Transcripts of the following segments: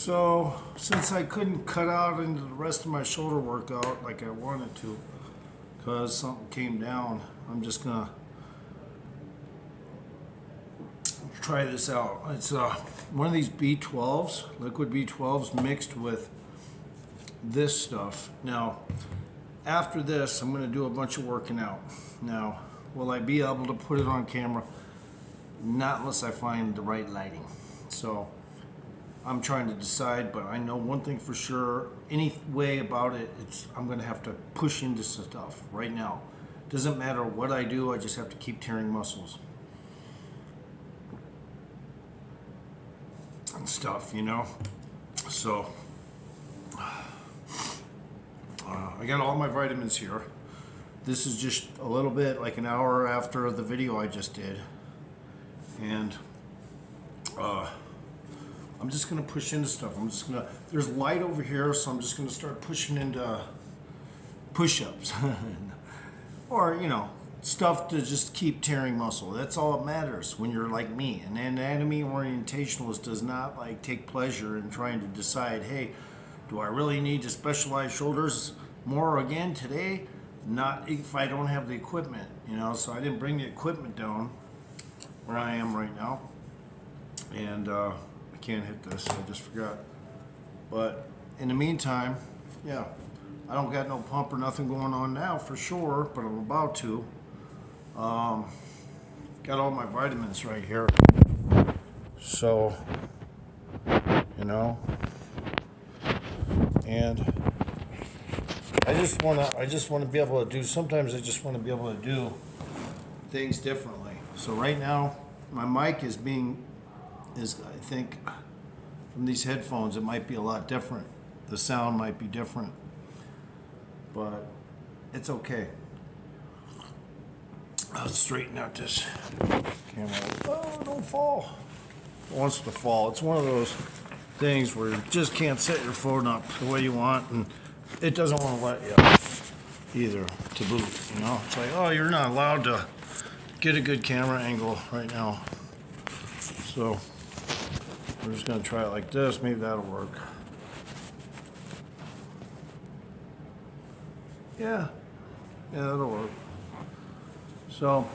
So, since I couldn't cut out into the rest of my shoulder workout like I wanted to, because something came down, I'm just gonna try this out. It's one of these B12s, liquid B12s mixed with this stuff. Now, after this, I'm gonna do a bunch of working out. Now, will I be able to put it on camera? Not unless I find the right lighting. So, I'm trying to decide, but I know one thing for sure. Any way about it, I'm gonna have to push into stuff right now. Doesn't matter what I do, I just have to keep tearing muscles and stuff, you know? So, I got all my vitamins here. This is just a little bit like an hour after the video I just did. And, I'm just gonna push into stuff. There's light over here, so I'm just gonna start pushing into push-ups. Or, you know, stuff to just keep tearing muscle. That's all that matters when you're like me. An anatomy orientationalist does not like take pleasure in trying to decide, hey, do I really need to specialize shoulders more again today? Not if I don't have the equipment, you know, so I didn't bring the equipment down where I am right now. And, I can't hit this, I just forgot. But in the meantime, yeah, I don't got no pump or nothing going on now for sure, but I'm about to. Got all my vitamins right here. So, you know, and I just want to be able to do, sometimes I just want to be able to do things differently. So right now, my mic is I think, from these headphones, it might be a lot different. The sound might be different, but it's okay. I'll straighten out this camera. Oh, don't fall. It wants to fall. It's one of those things where you just can't set your phone up the way you want, and it doesn't want to let you either to boot, you know? It's like, oh, you're not allowed to get a good camera angle right now. So we're just gonna try it like this. Maybe that'll work. Yeah, that'll work. So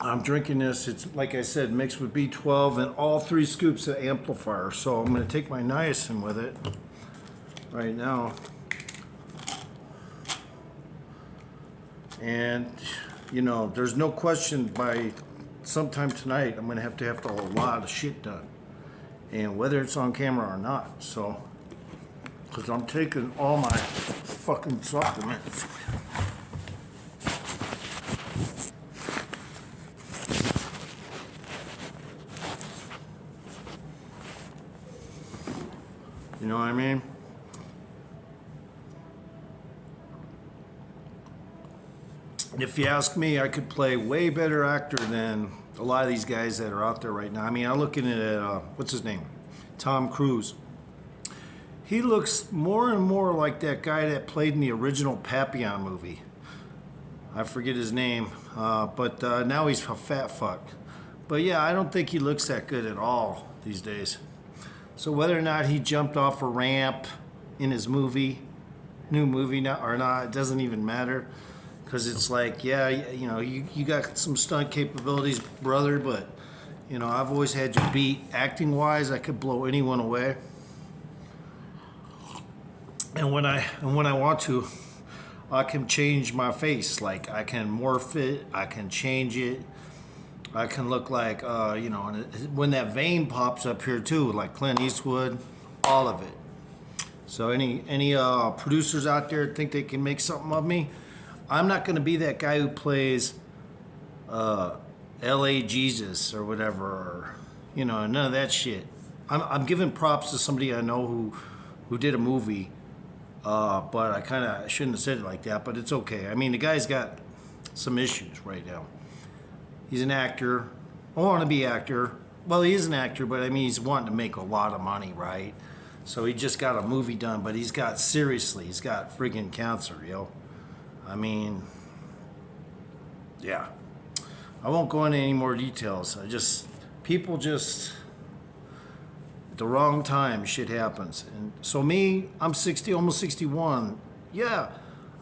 I'm drinking this. It's like I said, mixed with B12 and all 3 scoops of amplifier. So I'm gonna take my niacin with it right now. And you know, there's no question by sometime tonight I'm gonna have a lot of shit done, and whether it's on camera or not. So, because I'm taking all my fucking supplements. You know what I mean? If you ask me, I could play way better actor than a lot of these guys that are out there right now. I mean, I'm looking at, what's his name? Tom Cruise. He looks more and more like that guy that played in the original Papillon movie. I forget his name, but now he's a fat fuck. But yeah, I don't think he looks that good at all these days. So whether or not he jumped off a ramp in his movie, new movie now or not, it doesn't even matter. Because it's like, yeah, you know, you got some stunt capabilities, brother, but, you know, I've always had you beat. Acting-wise, I could blow anyone away. And when I want to, I can change my face. Like, I can morph it, I can change it. I can look like, you know, when that vein pops up here, too, like Clint Eastwood, all of it. So any producers out there think they can make something of me? I'm not going to be that guy who plays L.A. Jesus or whatever, or, you know, none of that shit. I'm giving props to somebody I know who did a movie, but I shouldn't have said it like that, but it's okay. I mean, the guy's got some issues right now. He's an actor. I want to be actor. Well, he is an actor, but I mean, he's wanting to make a lot of money, right? So he just got a movie done, but he's got friggin' cancer, yo. I mean, yeah. I won't go into any more details. People just At the wrong time, shit happens. And so me, I'm 60, almost 61. Yeah,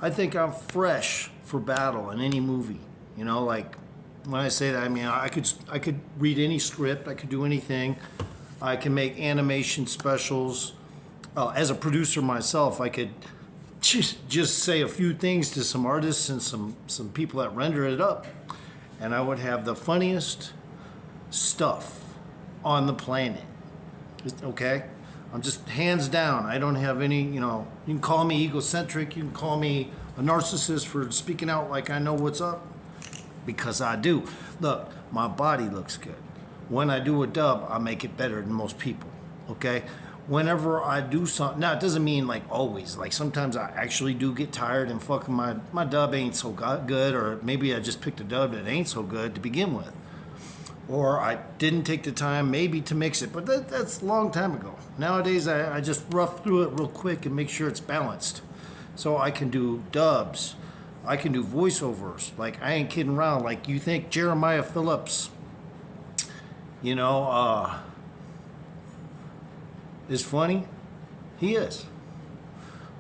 I think I'm fresh for battle in any movie. You know, like when I say that, I mean I could read any script, I could do anything. I can make animation specials. As a producer myself, I could just say a few things to some artists and some people that render it up, and I would have the funniest stuff on the planet. Okay? I'm just hands down. I don't have any, you know, you can call me egocentric, you can call me a narcissist for speaking out like I know what's up, because I do. Look, my body looks good. When I do a dub, I make it better than most people, okay? Whenever I do something, now it doesn't mean like always, like sometimes I actually do get tired and fucking my dub ain't so good, or maybe I just picked a dub that ain't so good to begin with. Or I didn't take the time maybe to mix it, but that's a long time ago. Nowadays, I just rough through it real quick and make sure it's balanced. So I can do dubs, I can do voiceovers. Like, I ain't kidding around. Like, you think Jeremiah Phillips, you know, is funny? He is.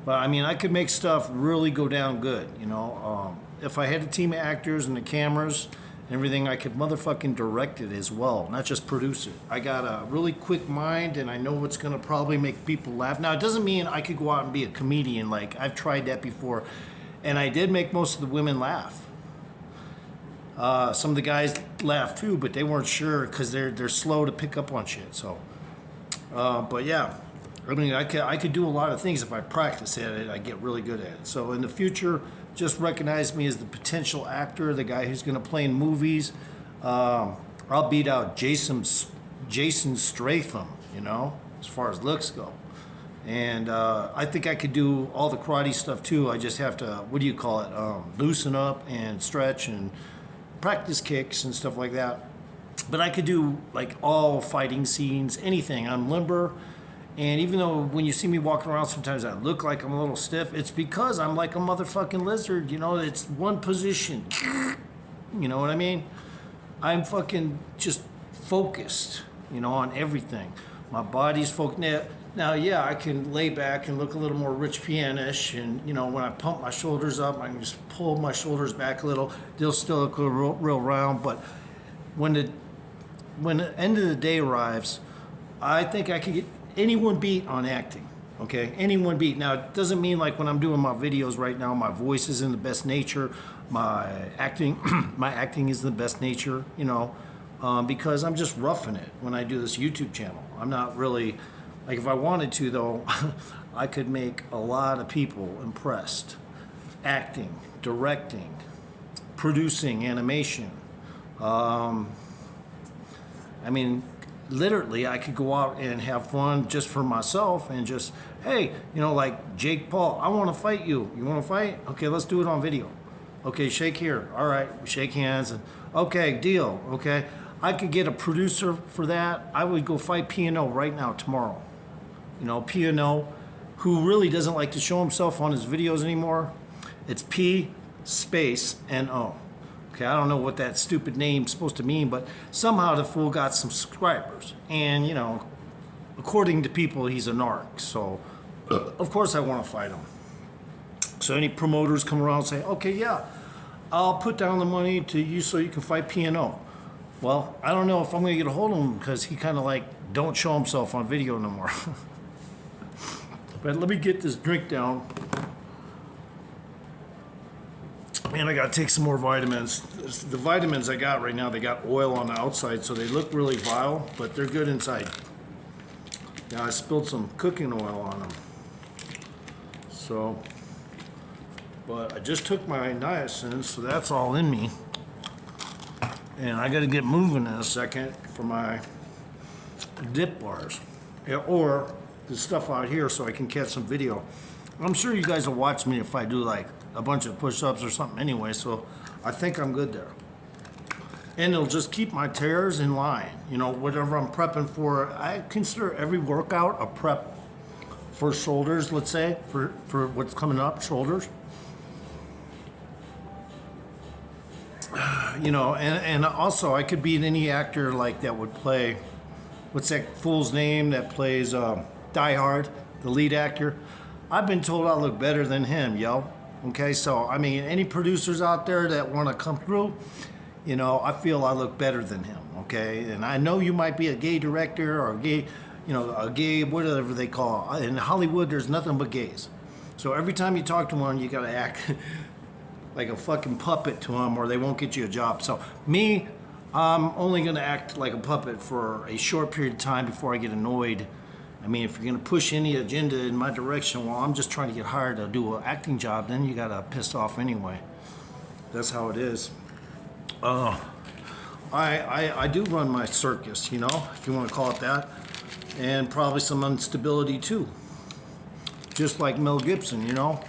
But I mean, I could make stuff really go down good, you know. If I had a team of actors and the cameras, everything, I could motherfucking direct it as well, not just produce it. I got a really quick mind, and I know what's gonna probably make people laugh. Now, it doesn't mean I could go out and be a comedian. Like, I've tried that before, and I did make most of the women laugh. Some of the guys laughed too, but they weren't sure because they're slow to pick up on shit. So, but yeah, I mean, I could do a lot of things if I practice at it. I get really good at it. So in the future, just recognize me as the potential actor, the guy who's going to play in movies. I'll beat out Jason Statham, you know, as far as looks go. And I think I could do all the karate stuff too. I just have to, what do you call it, loosen up and stretch and practice kicks and stuff like that. But I could do like all fighting scenes, anything. I'm limber. And even though when you see me walking around, sometimes I look like I'm a little stiff, it's because I'm like a motherfucking lizard. You know, it's one position. You know what I mean? I'm fucking just focused, you know, on everything. My body's focused. Now, yeah, I can lay back and look a little more Rich Pianish. And, you know, when I pump my shoulders up, I can just pull my shoulders back a little. They'll still look real round. But when the end of the day arrives, I think I could get anyone beat on acting, okay? Anyone beat. Now, it doesn't mean like when I'm doing my videos right now, my voice is in the best nature, my acting, my acting is in the best nature, you know, because I'm just roughing it when I do this YouTube channel. I'm not really, like if I wanted to though, I could make a lot of people impressed. Acting, directing, producing animation. I mean, literally, I could go out and have fun just for myself and just, hey, you know, like Jake Paul, I want to fight you. You want to fight? Okay, let's do it on video. Okay, shake here. All right, we shake hands. And okay, deal. Okay, I could get a producer for that. I would go fight P&O right now, tomorrow. You know, P&O, who really doesn't like to show himself on his videos anymore. It's P space N-O. Okay, I don't know what that stupid name's supposed to mean, but somehow the fool got some subscribers. And, you know, according to people, he's a narc. So, of course I want to fight him. So any promoters come around and say, okay, yeah, I'll put down the money to you so you can fight P&O. Well, I don't know if I'm going to get a hold of him because he kind of like don't show himself on video no more. But let me get this drink down. Man, I gotta take some more vitamins. The vitamins I got right now, they got oil on the outside, so they look really vile, but they're good inside. Now I spilled some cooking oil on them. So, but I just took my niacin, so that's all in me. And I gotta get moving in a second for my dip bars. Yeah, or the stuff out here so I can catch some video. I'm sure you guys will watch me if I do like a bunch of push-ups or something anyway, so I think I'm good there. And it'll just keep my tears in line. You know, whatever I'm prepping for, I consider every workout a prep for shoulders, let's say, for what's coming up, shoulders. You know, and also I could beat any actor like that would play, what's that fool's name that plays Die Hard, the lead actor? I've been told I look better than him, yo. Okay, so I mean, any producers out there that want to come through, you know, I feel I look better than him. Okay, and I know you might be a gay director or a gay, you know, a gay, whatever they call it. In Hollywood, there's nothing but gays. So every time you talk to one, you gotta act like a fucking puppet to them, or they won't get you a job. So me, I'm only gonna act like a puppet for a short period of time before I get annoyed. I mean, if you're gonna push any agenda in my direction while I'm just trying to get hired to do an acting job, then you gotta piss off anyway. That's how it is. I do run my circus, you know, if you want to call it that, and probably some instability too, just like Mel Gibson, you know.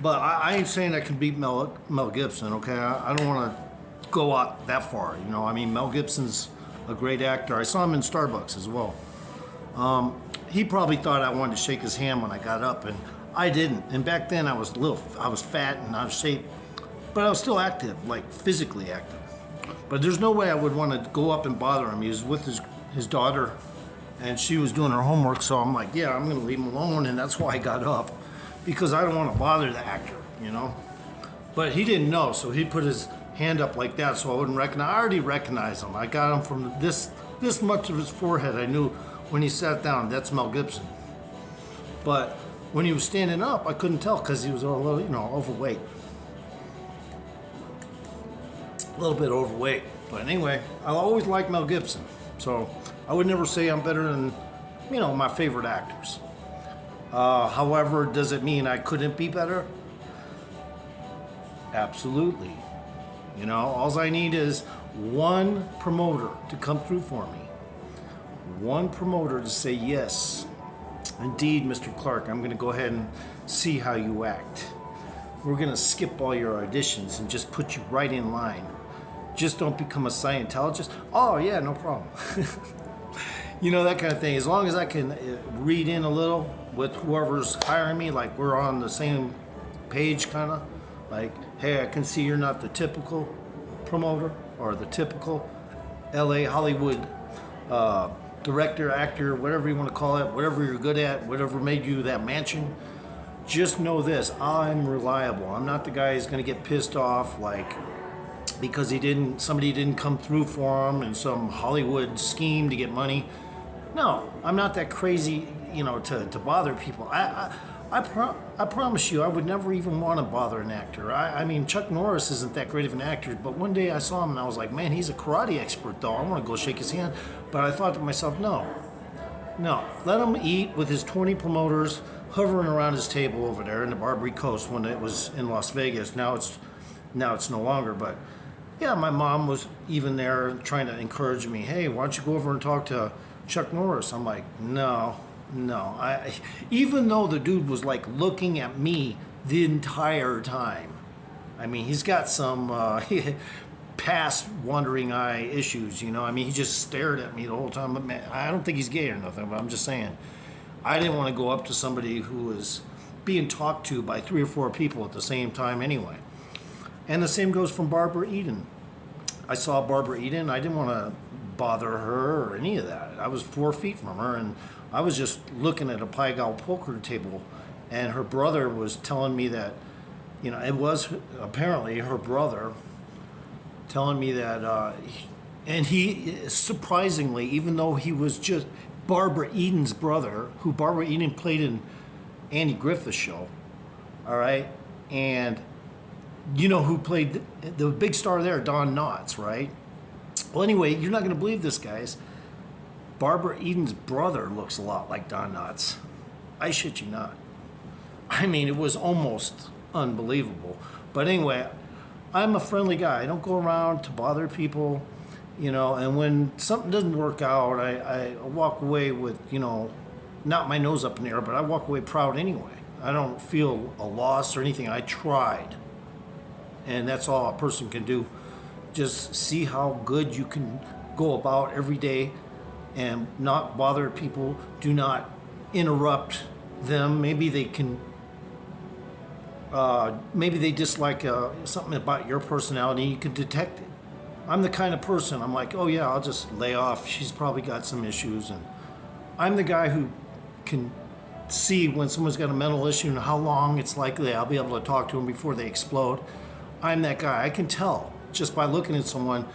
But I ain't saying I can beat Mel Gibson, okay? I don't want to go out that far, you know. I mean, Mel Gibson's a great actor. I saw him in Starbucks as well. He probably thought I wanted to shake his hand when I got up, and I didn't. And back then I was fat and out of shape, but I was still active, like physically active. But there's no way I would want to go up and bother him. He was with his daughter, and she was doing her homework, so I'm like, yeah, I'm going to leave him alone, and that's why I got up, because I don't want to bother the actor, you know? But he didn't know, so he put his hand up like that so I wouldn't recognize. I already recognized him. I got him from this much of his forehead. I knew when he sat down, that's Mel Gibson. But when he was standing up, I couldn't tell because he was a little, you know, overweight. A little bit overweight. But anyway, I always liked Mel Gibson. So I would never say I'm better than, you know, my favorite actors. However, does it mean I couldn't be better? Absolutely. You know, all I need is one promoter to come through for me. One promoter to say, yes, indeed, Mr. Clark, I'm going to go ahead and see how you act. We're going to skip all your auditions and just put you right in line. Just don't become a Scientologist. Oh, yeah, no problem. You know, that kind of thing. As long as I can read in a little with whoever's hiring me, like we're on the same page, kind of. Like, hey, I can see you're not the typical promoter or the typical LA Hollywood director, actor, whatever you want to call it, whatever you're good at, whatever made you that mansion. Just know this, I'm reliable. I'm not the guy who's going to get pissed off like because somebody didn't come through for him in some Hollywood scheme to get money. No, I'm not that crazy, you know, to bother people. I promise you, I would never even want to bother an actor. I mean, Chuck Norris isn't that great of an actor, but one day I saw him and I was like, man, he's a karate expert, though. I want to go shake his hand. But I thought to myself, no. Let him eat with his 20 promoters hovering around his table over there in the Barbary Coast when it was in Las Vegas. Now it's no longer, but yeah, my mom was even there trying to encourage me. Hey, why don't you go over and talk to Chuck Norris? I'm like, no. Even though the dude was like looking at me the entire time. I mean, he's got some past wandering eye issues, you know. I mean, he just stared at me the whole time. But man, I don't think he's gay or nothing, but I'm just saying. I didn't want to go up to somebody who was being talked to by 3 or 4 people at the same time anyway. And the same goes from Barbara Eden. I saw Barbara Eden. I didn't want to bother her or any of that. I was 4 feet from her, and I was just looking at a Pai Gow poker table, and her brother was telling me that, you know, it was apparently her brother telling me that, and he, surprisingly, even though he was just Barbara Eden's brother, who Barbara Eden played in Andy Griffith's show, all right, and you know who played the big star there, Don Knotts, right? Well, anyway, you're not going to believe this, guys. Barbara Eden's brother looks a lot like Don Knotts. I shit you not. I mean, it was almost unbelievable. But anyway, I'm a friendly guy. I don't go around to bother people, you know, and when something doesn't work out, I walk away with, you know, not my nose up in the air, but I walk away proud anyway. I don't feel a loss or anything. I tried. And that's all a person can do. Just see how good you can go about every day and not bother people. Do not interrupt them. Maybe they can, maybe they dislike something about your personality. You can detect it. I'm the kind of person, I'm like, oh yeah, I'll just lay off. She's probably got some issues. And I'm the guy who can see when someone's got a mental issue and how long it's likely I'll be able to talk to them before they explode. I'm that guy. I can tell just by looking at someone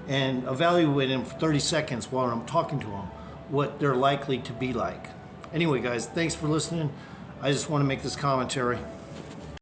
and evaluating them for 30 seconds while I'm talking to them what they're likely to be like. Anyway, guys, thanks for listening. I just want to make this commentary.